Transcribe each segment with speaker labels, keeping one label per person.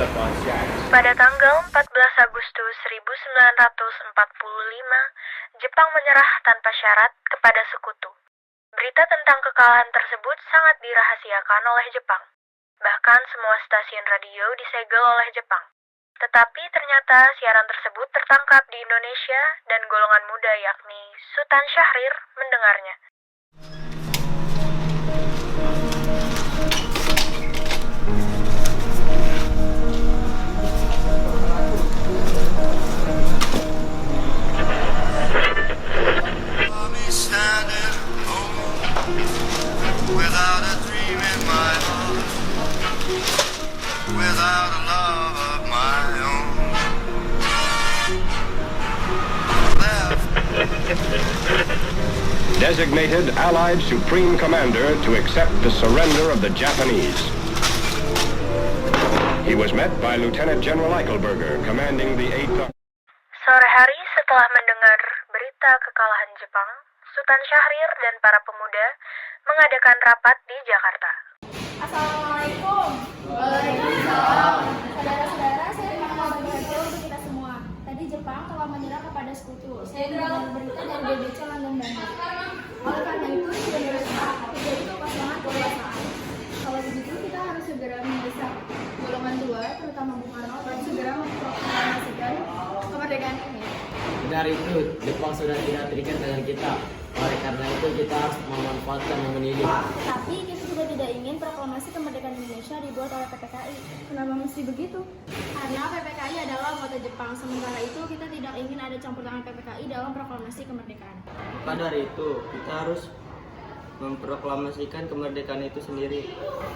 Speaker 1: Pada tanggal 14 Agustus 1945, Jepang menyerah tanpa syarat kepada sekutu. Berita tentang kekalahan tersebut sangat dirahasiakan oleh Jepang. Bahkan semua stasiun radio disegel oleh Jepang. Tetapi ternyata siaran tersebut tertangkap di Indonesia dan golongan muda yakni Sultan Syahrir mendengarnya.
Speaker 2: Designated Allied Supreme Commander to accept the surrender of the Japanese. He was met by Lieutenant General Eichelberger, commanding the 8th.
Speaker 1: Sore hari setelah mendengar berita kekalahan Jepang, Sultan Syahrir dan para pemuda mengadakan rapat di Jakarta.
Speaker 3: Assalamualaikum. Waalaikumsalam. Saudara-saudara, saya mau berbagi untuk kita semua. Tadi Jepang telah menyerah kepada sekutu. Saya mendengar berita dari BBC London Bank. Oleh karena itu, sudah terjadi kekosongan kekuasaan. Kalau begitu, kita harus segera mendesak golongan 2, terutama Bung Karno, dan segera memproklamasikan kemerdekaan ini.
Speaker 4: Dari itu, Jepang sudah tidak terikat dengan kita. Oleh karena itu, kita harus memanfaatkan momen ini.
Speaker 3: Tapi kita juga tidak ingin proklamasi kemerdekaan Indonesia dibuat oleh PPKI. Kenapa mesti begitu? Karena PPKI adalah anggota Jepang. Sementara itu, kita tidak ingin ada campur tangan PPKI dalam proklamasi kemerdekaan.
Speaker 5: Maka dari itu, kita harus memproklamasikan kemerdekaan itu sendiri.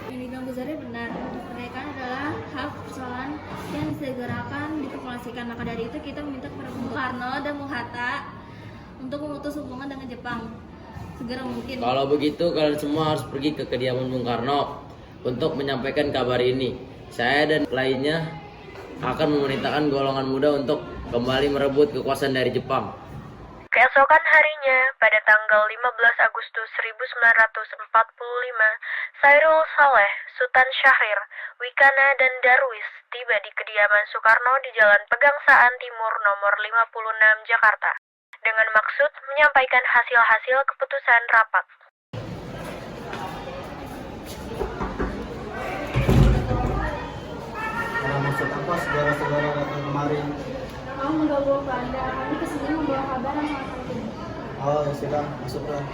Speaker 3: Yang dibilang Buzari benar, kemerdekaan adalah hak persoalan yang disegerakan diproklamasikan. Maka dari itu kita meminta kepada Bung Karno dan Bung Hatta untuk memutus hubungan dengan Jepang segera mungkin.
Speaker 4: Kalau begitu, kalian semua harus pergi ke kediaman Bung Karno untuk menyampaikan kabar ini. Saya dan lainnya akan memerintahkan golongan muda untuk kembali merebut kekuasaan dari Jepang.
Speaker 1: Keesokan harinya, pada tanggal 15 Agustus 1945, Sairul Saleh, Sultan Syahrir, Wikana, dan Darwis tiba di kediaman Soekarno di Jalan Pegangsaan Timur nomor 56 Jakarta, dengan maksud menyampaikan hasil-hasil keputusan rapat.
Speaker 5: Ada maksud apa saudara-saudara datang kemari?
Speaker 3: Mau menggabung ke Anda, kami kesini membawa kabar yang sangat penting.
Speaker 5: Oh, ya sudah, masuklah.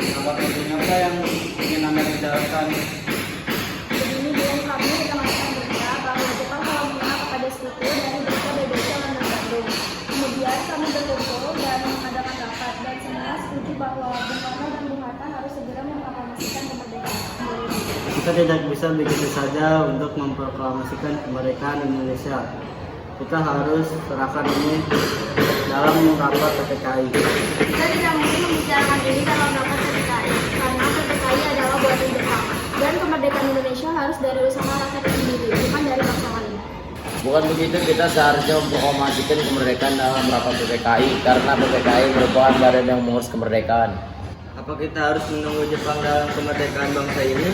Speaker 5: Kabar penting apa yang ingin Anda bicarakan?
Speaker 3: Begini dengan kami mendapatkan berita bahwa Jepang telah menyerah kepada sekutu dari berita BBC London Bandung. Kemudian kami berkumpul dan mengadakan rapat dan semua setuju bahwa Bung Karno dan Bung Hatta harus segera memproklamasikan kemerdekaan.
Speaker 5: Kita tidak bisa begitu saja untuk memproklamasikan kemerdekaan Indonesia. Kita harus serahkan ini dalam rapat PPKI.
Speaker 3: Kita tidak mungkin membicarakan ini dalam rapat PPKI karena PPKI adalah buatan Jepang dan kemerdekaan Indonesia harus dari usaha rakyat sendiri, bukan dari paksa lain.
Speaker 4: Bukan begitu, kita seharusnya memproklamasikan kemerdekaan dalam rapat PPKI karena PPKI merupakan badan yang mengurus kemerdekaan.
Speaker 5: Apa kita harus menunggu Jepang dalam kemerdekaan bangsa ini?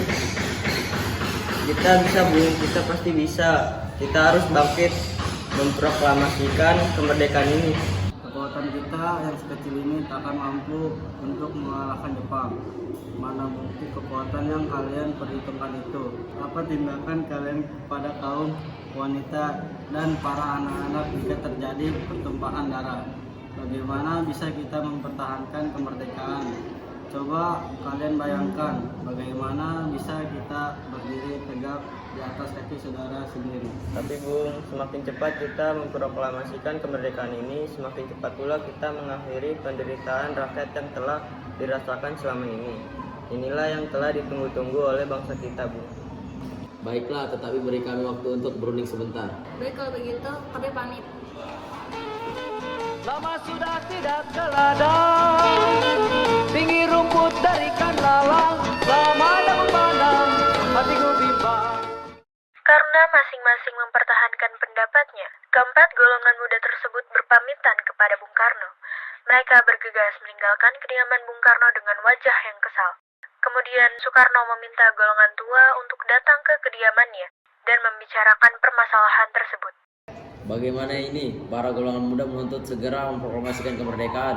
Speaker 5: Kita bisa, Bu. Kita pasti bisa. Kita harus bangkit memproklamasikan kemerdekaan ini. Kekuatan kita yang sekecil ini takkan mampu untuk mengalahkan Jepang. Mana bukti kekuatan yang kalian perhitungkan itu? Apa tindakan kalian kepada kaum wanita dan para anak-anak jika terjadi pertumpahan darah? Bagaimana bisa kita mempertahankan kemerdekaan? Coba kalian bayangkan bagaimana bisa kita berdiri tegak di atas kaki saudara sendiri. Tapi Bung, semakin cepat kita memproklamasikan kemerdekaan ini, semakin cepat pula kita mengakhiri penderitaan rakyat yang telah dirasakan selama ini. Inilah yang telah ditunggu-tunggu oleh bangsa kita, Bung.
Speaker 4: Baiklah, tetapi beri kami waktu untuk berunding sebentar.
Speaker 3: Baik, kalau begitu kami pamit.
Speaker 6: Lama sudah tidak ke ladang, tinggi rumput dari kan lalang, lama ada memandang hatiku bimbang.
Speaker 1: Karena masing-masing mempertahankan pendapat pendapatnya. Keempat golongan muda tersebut berpamitan kepada Bung Karno. Mereka bergegas meninggalkan kediaman Bung Karno dengan wajah yang kesal. Kemudian Soekarno meminta golongan tua untuk datang ke kediamannya dan membicarakan permasalahan tersebut.
Speaker 4: Bagaimana ini? Para golongan muda menuntut segera memproklamasikan kemerdekaan.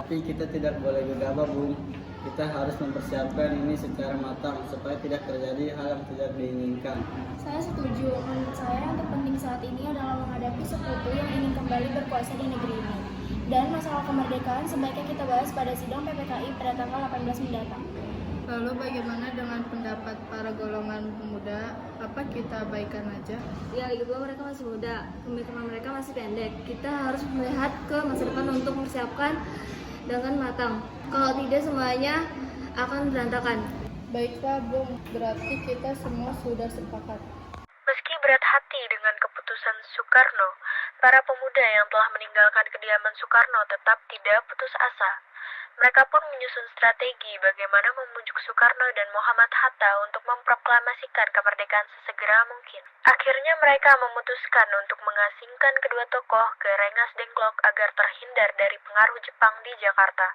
Speaker 5: Tapi kita tidak boleh gegabah, Bung. Kita harus mempersiapkan ini secara matang supaya tidak terjadi hal yang tidak diinginkan.
Speaker 3: Saya setuju. Menurut saya yang terpenting saat ini adalah menghadapi sekutu yang ingin kembali berkuasa di negeri ini. Dan masalah kemerdekaan sebaiknya kita bahas pada sidang PPKI pada tanggal 18 mendatang.
Speaker 7: Lalu bagaimana dengan pendapat para golongan muda? Apa kita abaikan aja?
Speaker 8: Ya, lagi pula mereka masih muda, pemikiran mereka masih pendek. Kita harus melihat ke masa depan untuk mempersiapkan dengan matang. Kalau tidak, semuanya akan berantakan.
Speaker 7: Baiklah, Bung. Berarti kita semua sudah sepakat.
Speaker 1: Meski berat hati dengan keputusan Soekarno, para pemuda yang telah meninggalkan kediaman Soekarno tetap tidak putus asa. Mereka pun menyusun strategi bagaimana membujuk Soekarno dan Muhammad Hatta untuk memproklamasikan kemerdekaan sesegera mungkin. Akhirnya mereka memutuskan untuk mengasingkan kedua tokoh ke Rengas Dengklok agar terhindar dari pengaruh Jepang di Jakarta.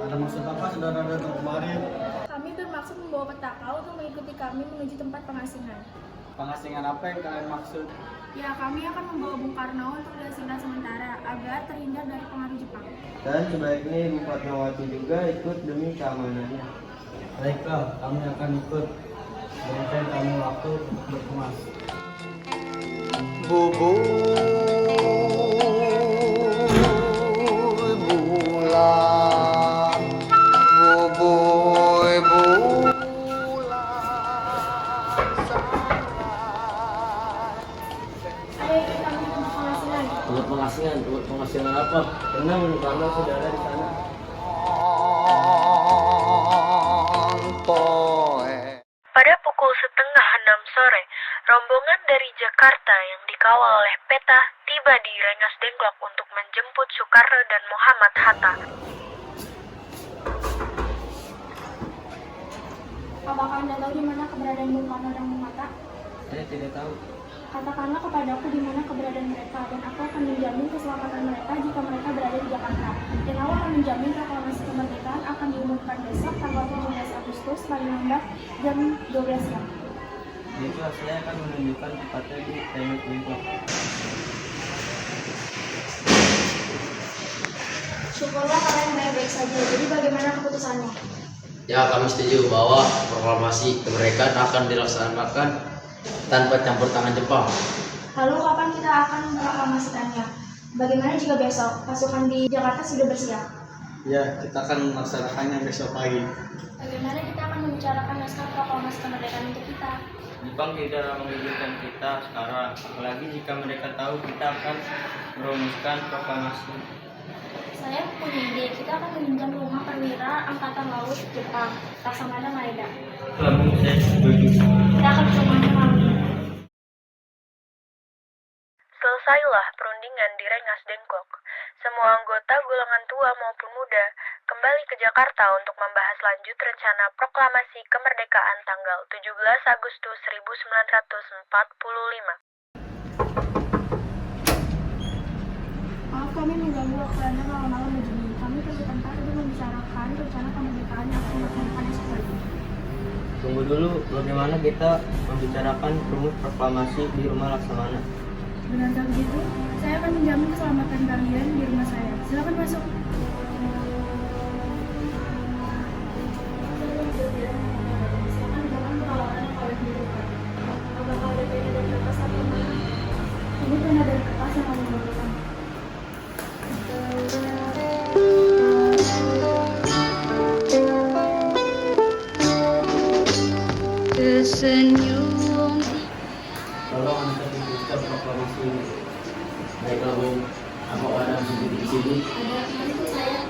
Speaker 5: Ada maksud apa saudara datang kemarin?
Speaker 3: Kami bermaksud membawa petaka untuk mengikuti kami menuju tempat pengasingan.
Speaker 5: Pengasingan apa yang kalian maksud?
Speaker 3: Ya, kami akan membawa Bung Karno untuk diasingkan sementara agar terhindar dari pengaruh Jepang.
Speaker 5: Dan sebaiknya Ibu Fatmawati juga ikut demi keamanannya. Baiklah, kami akan ikut. Berikan kamu waktu untuk berkemas.
Speaker 3: Ayo ikut kami ke tempat pengasingan.
Speaker 4: Tempat pengasingan apa?
Speaker 5: Tenang, kalau saudara di sana.
Speaker 1: Pada pukul 5:30 sore, rombongan dari Jakarta yang dikawal oleh Peta tiba di Rengas Dengklok untuk menjemput Soekarno dan Muhammad Hatta.
Speaker 3: Apakah Anda tahu di mana keberadaan Bung Karno dan Bung Hatta?
Speaker 5: Saya tidak tahu.
Speaker 3: Katakanlah kepadaku di mana keberadaan mereka, dan aku akan menjamin keselamatan mereka jika mereka berada di Jakarta. Dan aku akan menjamin proklamasi kemerdekaan akan diumumkan besok tanggal 17 Agustus paling lambat jam 12 siang.
Speaker 5: Baiklah, saya akan menunjukkan tepatnya di Rengas Dengklok.
Speaker 3: Syukurlah kalian baik-baik saja. Jadi bagaimana keputusannya?
Speaker 4: Ya, kami setuju bahwa proklamasi kemerdekaan akan dilaksanakan tanpa campur tangan Jepang.
Speaker 3: Lalu kapan kita akan memproklamasikannya? Bagaimana jika besok pasukan di Jakarta sudah bersiap?
Speaker 5: Ya, kita akan melaksanakannya besok pagi.
Speaker 3: Bagaimana kita akan membicarakan naskah proklamasi kemerdekaan untuk kita?
Speaker 5: Jepang tidak mengizinkan kita sekarang, apalagi jika mereka tahu kita akan merumuskan proklamasi.
Speaker 3: Saya punya ide, kita akan meminjam rumah perwira Angkatan Laut Jepang, Laksamana Maeda.
Speaker 5: Lalu saya setuju.
Speaker 3: Kita akan ke rumahnya malam ini.
Speaker 1: Selesailah perundingan di Rengas Dengklok. Semua anggota golongan tua maupun muda kembali ke Jakarta untuk membahas lanjut rencana proklamasi kemerdekaan tanggal 17 Agustus 1945.
Speaker 3: Maaf kami mengganggu waktu Anda malam-malam begini. Kami pergi tempat untuk membicarakan rencana kemerdekaan yang akan dilaksanakan esok pagi.
Speaker 5: Tunggu dulu, bagaimana kita membicarakan rumus proklamasi di rumah Laksamana?
Speaker 3: Benarkah begitu? Saya akan menjamin keselamatan kalian di rumah saya. Silakan masuk. Silakan dengan peralatan yang kalian butuhkan. Apakah ada pena dan kertas atau mana? Ini pena dan kertas yang kami butuhkan.
Speaker 5: Tolong anda tuliskan proklamasi ini.
Speaker 4: Baiklah, Bung. Apakah ada mesin di sini?
Speaker 3: Ada itu saya.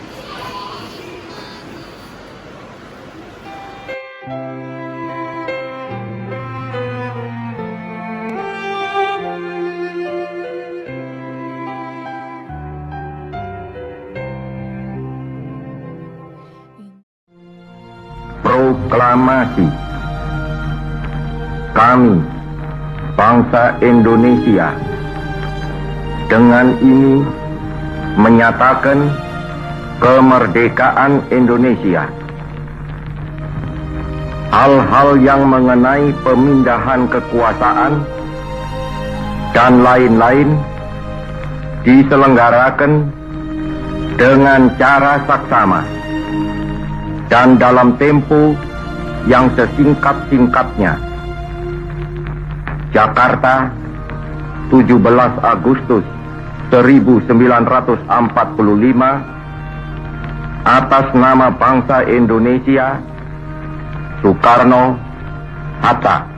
Speaker 9: proklamasi. Kami, bangsa Indonesia, dengan ini menyatakan kemerdekaan Indonesia. Hal-hal yang mengenai pemindahan kekuasaan dan lain-lain diselenggarakan dengan cara saksama dan dalam tempo yang sesingkat-singkatnya. Jakarta, 17 Agustus 1945, atas nama bangsa Indonesia, Soekarno, Hatta.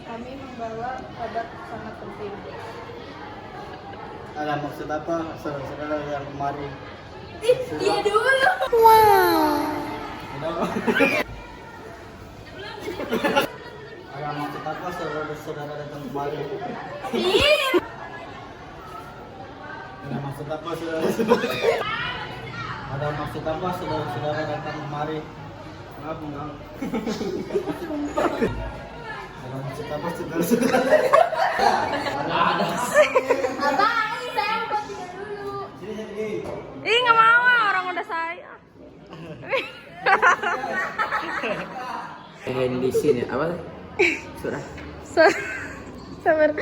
Speaker 7: Kami membawa kabar sangat penting.
Speaker 5: Ada maksud apa saudara-saudara yang kemarin?
Speaker 3: Dia dulu.
Speaker 5: Ada maksud apa saudara-saudara datang kemari? Ada maksud apa saudara-saudara? Ada maksud apa saudara-saudara datang kemari? Maaf, enggak. Ada maksud apa saudara-saudara?
Speaker 3: Abang, ini saya mau tiga dulu.
Speaker 5: Sini.
Speaker 1: Ih, nggak mau, orang udah saya.
Speaker 4: Pengen di sini apa? Sudah.
Speaker 1: Sabar.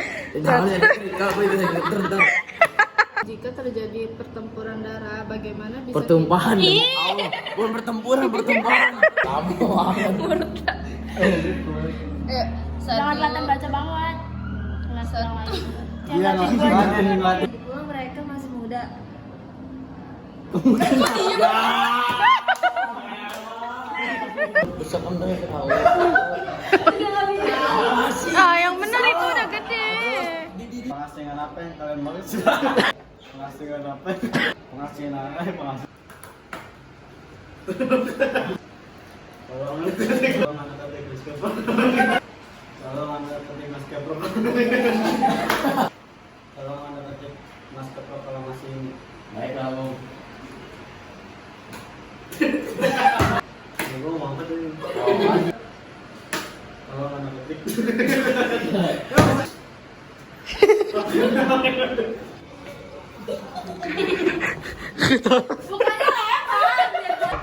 Speaker 7: Jika terjadi pertempuran darah, bagaimana bisa
Speaker 4: Pertumpahan. Allah, bukan pertempuran, pertumpahan. Kamu
Speaker 3: Jangan latihan baca banget.
Speaker 5: Iya, ngelatih.
Speaker 8: Kedua, mereka masih muda.
Speaker 4: Bisa kembali ke kau.
Speaker 1: Yang benar itu udah gede.
Speaker 5: Pengasingan apa yang kalian mau? Pengasingan apa? Pengasingan apa? Pengasingan. Kalau anda ketik maskapur. Kalau anda ketik maskapur. Kalau anda ketik maskapur kalau masih ini.
Speaker 4: Baik kamu.
Speaker 5: Gue mau angkat ini. Kalau anda ketik.
Speaker 3: Bukannya lebar.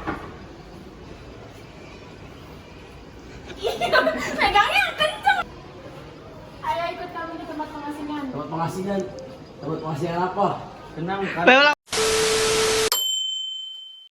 Speaker 3: Megangnya kenceng. Ayo ikut kami ke tempat pengasingan.
Speaker 4: Tempat pengasingan. Tempat pengasingan apa?
Speaker 5: Tenang kan.